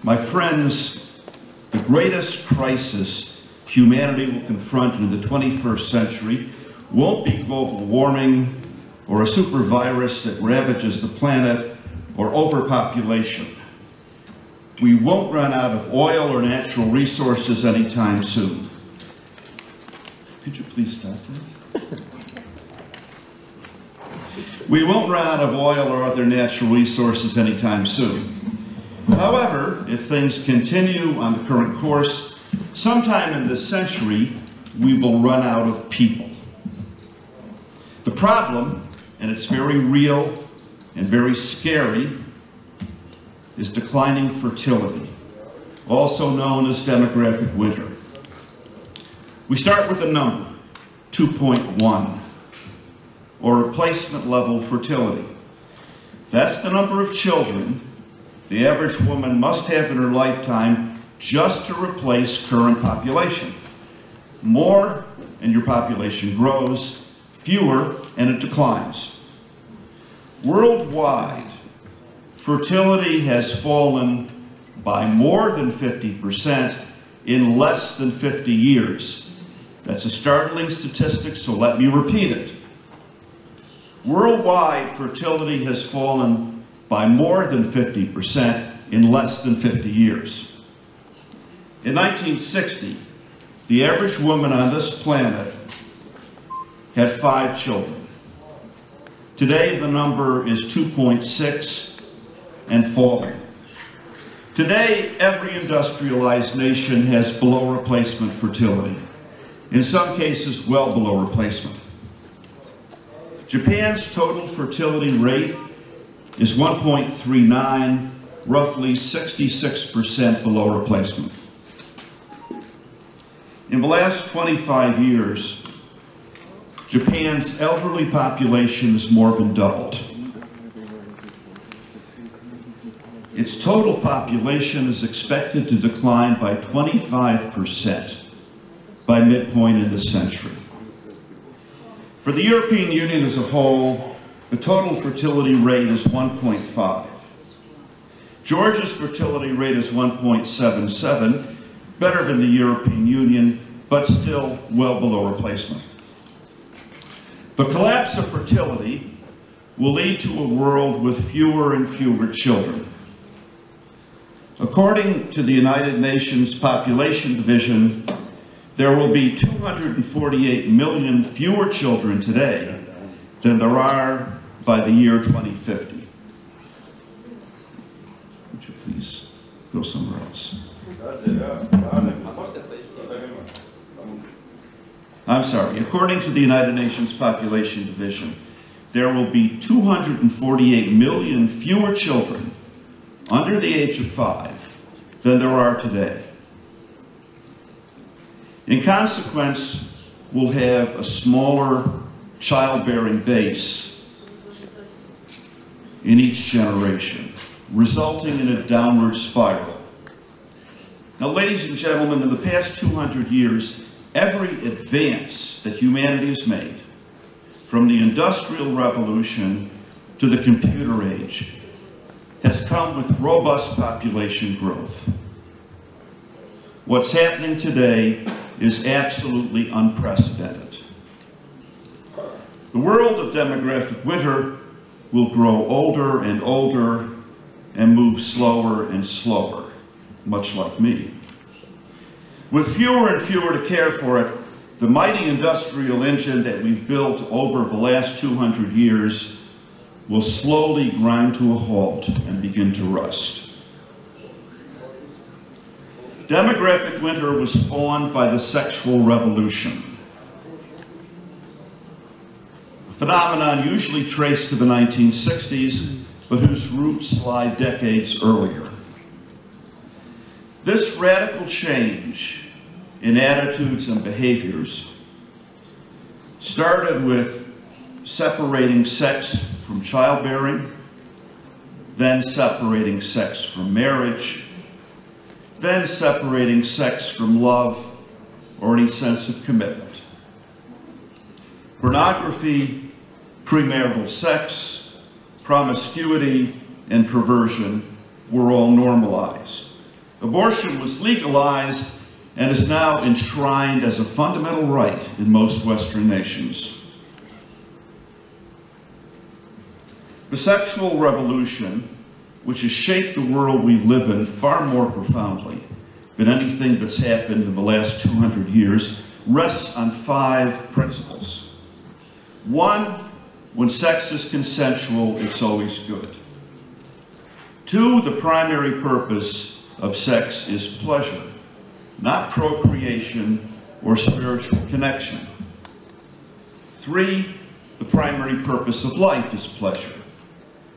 My friends, the greatest crisis humanity will confront in the 21st century won't be global warming or a super virus that ravages the planet or overpopulation. We won't run out of oil or natural resources anytime soon. Could you please stop that? We won't run out of oil or other natural resources anytime soon. However, if things continue on the current course, sometime in this century, we will run out of people. The problem, and it's very real and very scary, is declining fertility, also known as demographic winter. We start with a number, 2.1, or replacement level fertility. That's the number of children the average woman must have in her lifetime just to replace current population. More, and your population grows; fewer, and it declines. Worldwide, fertility has fallen by more than 50% in less than 50 years. That's a startling statistic, so let me repeat it. Worldwide, fertility has fallen by more than 50% in less than 50 years. In 1960, the average woman on this planet had 5 children. Today, the number is 2.6 and falling. Today, every industrialized nation has below replacement fertility, in some cases well below replacement. Japan's total fertility rate is 1.39, roughly 66% below replacement. In the last 25 years, Japan's elderly population has more than doubled. Its total population is expected to decline by 25% by midpoint in this century. For the European Union as a whole, the total fertility rate is 1.5. Georgia's fertility rate is 1.77, better than the European Union, but still well below replacement. The collapse of fertility will lead to a world with fewer and fewer children. According to the United Nations Population Division, there will be 248 million fewer children today than there are by the year 2050. Would you please go somewhere else? I'm sorry. According to the United Nations Population Division, there will be 248 million fewer children under the age of 5 than there are today. In consequence, we'll have a smaller childbearing base in each generation, resulting in a downward spiral. Now, ladies and gentlemen, in the past 200 years, every advance that humanity has made, from the Industrial Revolution to the computer age, has come with robust population growth. What's happening today is absolutely unprecedented. The world of demographic winter will grow older and older and move slower and slower, much like me. With fewer and fewer to care for it, the mighty industrial engine that we've built over the last 200 years will slowly grind to a halt and begin to rust. Demographic winter was spawned by the sexual revolution, a phenomenon usually traced to the 1960s, but whose roots lie decades earlier. This radical change in attitudes and behaviors started with separating sex from childbearing, then separating sex from marriage, then separating sex from love or any sense of commitment. Pornography, premarital sex, promiscuity, and perversion were all normalized. Abortion was legalized and is now enshrined as a fundamental right in most Western nations. The sexual revolution, which has shaped the world we live in far more profoundly than anything that's happened in the last 200 years, rests on 5 principles. 1, when sex is consensual, it's always good. 2, the primary purpose of sex is pleasure, not procreation or spiritual connection. 3, the primary purpose of life is pleasure.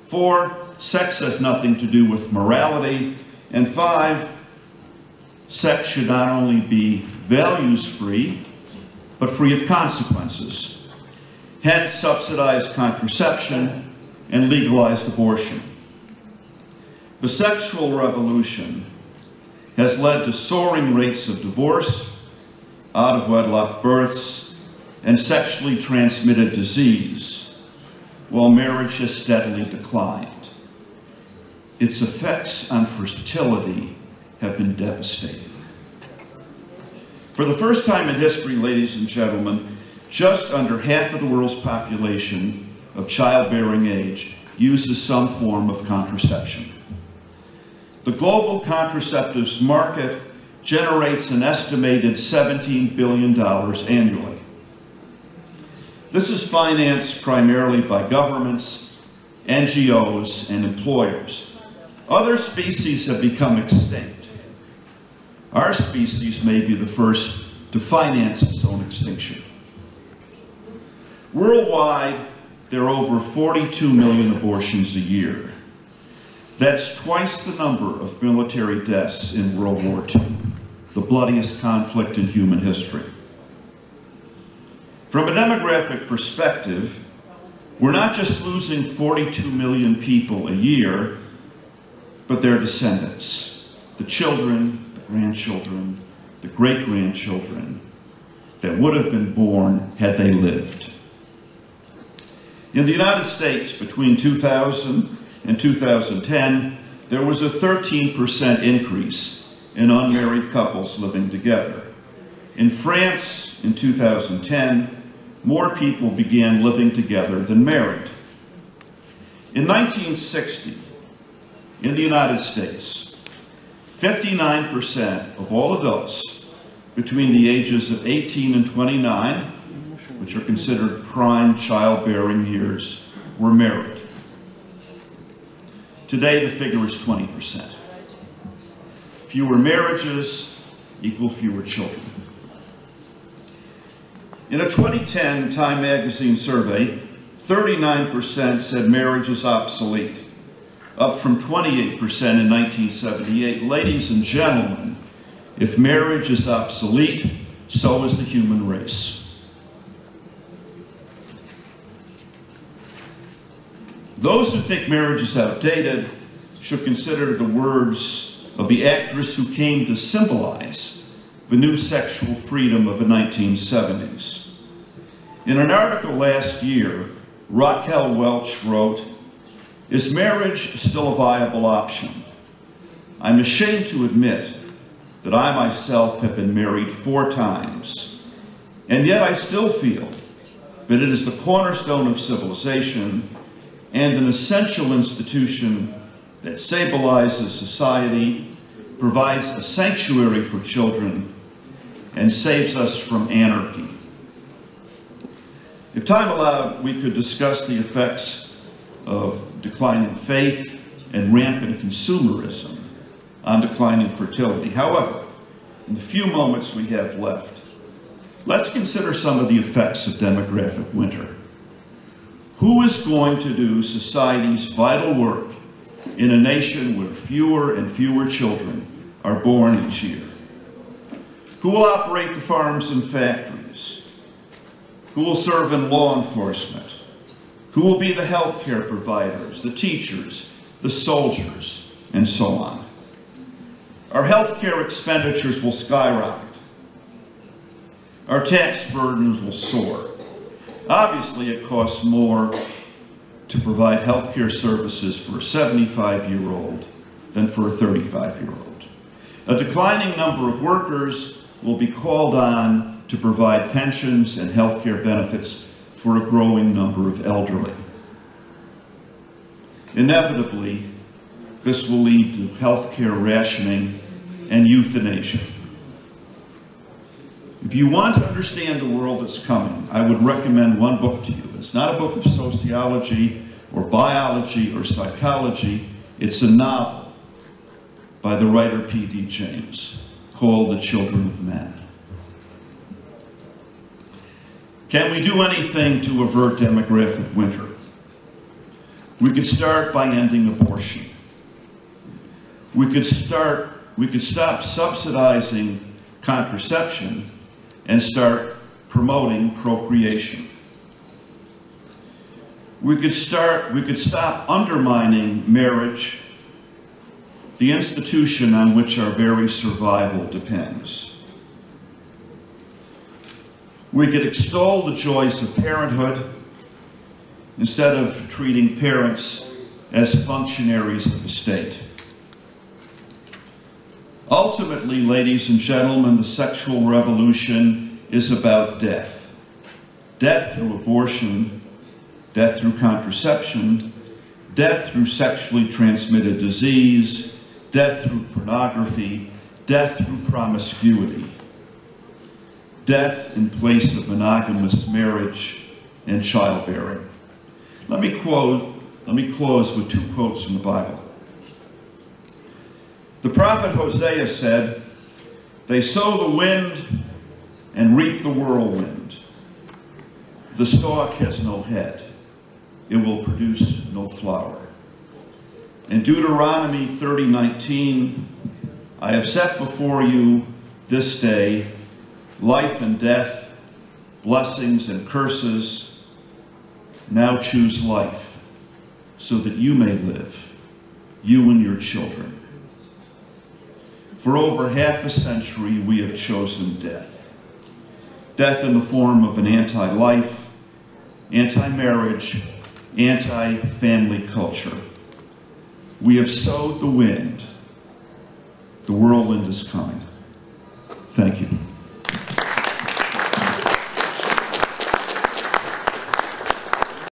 4, sex has nothing to do with morality. And 5, sex should not only be values-free, but free of consequences. Hence, subsidized contraception and legalized abortion. The sexual revolution has led to soaring rates of divorce, out-of-wedlock births, and sexually transmitted disease, while marriage has steadily declined. Its effects on fertility have been devastating. For the first time in history, ladies and gentlemen, just under half of the world's population of childbearing age uses some form of contraception. The global contraceptives market generates an estimated $17 billion annually. This is financed primarily by governments, NGOs, and employers. Other species have become extinct. Our species may be the first to finance its own extinction. Worldwide, there are over 42 million abortions a year. That's twice the number of military deaths in World War II, the bloodiest conflict in human history. From a demographic perspective, we're not just losing 42 million people a year, but their descendants, the children, the grandchildren, the great-grandchildren that would have been born had they lived. In the United States, between 2000 and 2010, there was a 13% increase in unmarried couples living together. In France, in 2010, more people began living together than married. In 1960, in the United States, 59% of all adults between the ages of 18 and 29, which are considered prime childbearing years, were married. Today, the figure is 20%. Fewer marriages equal fewer children. In a 2010 Time magazine survey, 39% said marriage is obsolete, up from 28% in 1978. Ladies and gentlemen, if marriage is obsolete, so is the human race. Those who think marriage is outdated should consider the words of the actress who came to symbolize the new sexual freedom of the 1970s. In an article last year, Raquel Welch wrote, "Is marriage still a viable option? I'm ashamed to admit that I myself have been married 4 times, and yet I still feel that it is the cornerstone of civilization and an essential institution that stabilizes society, provides a sanctuary for children, and saves us from anarchy." If time allowed, we could discuss the effects of declining faith and rampant consumerism on declining fertility. However, in the few moments we have left, let's consider some of the effects of demographic winter. Who is going to do society's vital work in a nation where fewer and fewer children are born each year? Who will operate the farms and factories? Who will serve in law enforcement? Who will be the healthcare providers, the teachers, the soldiers, and so on? Our healthcare expenditures will skyrocket. Our tax burdens will soar. Obviously, it costs more to provide healthcare services for a 75-year-old than for a 35-year-old. A declining number of workers will be called on to provide pensions and health care benefits for a growing number of elderly. Inevitably, this will lead to health care rationing and euthanasia. If you want to understand the world that's coming, I would recommend one book to you. It's not a book of sociology or biology or psychology. It's a novel by the writer P.D. James called The Children of Men. Can we do anything to avert demographic winter? We could start by ending abortion. We could stop subsidizing contraception and start promoting procreation. We could stop undermining marriage, the institution on which our very survival depends. We could extol the joys of parenthood instead of treating parents as functionaries of the state. Ultimately, ladies and gentlemen, the sexual revolution is about death. Death through abortion, death through contraception, death through sexually transmitted disease, death through pornography, death through promiscuity, death in place of monogamous marriage and childbearing. Let me close with two quotes from the Bible. The prophet Hosea said, "They sow the wind and reap the whirlwind. The stalk has no head. It will produce no flower." In Deuteronomy 30:19, "I have set before you this day life and death, blessings and curses. Now choose life, so that you may live, you and your children." For over half a century, we have chosen death. Death in the form of an anti-life, anti-marriage, anti-family culture. We have sowed the wind. The whirlwind is coming. Thank you.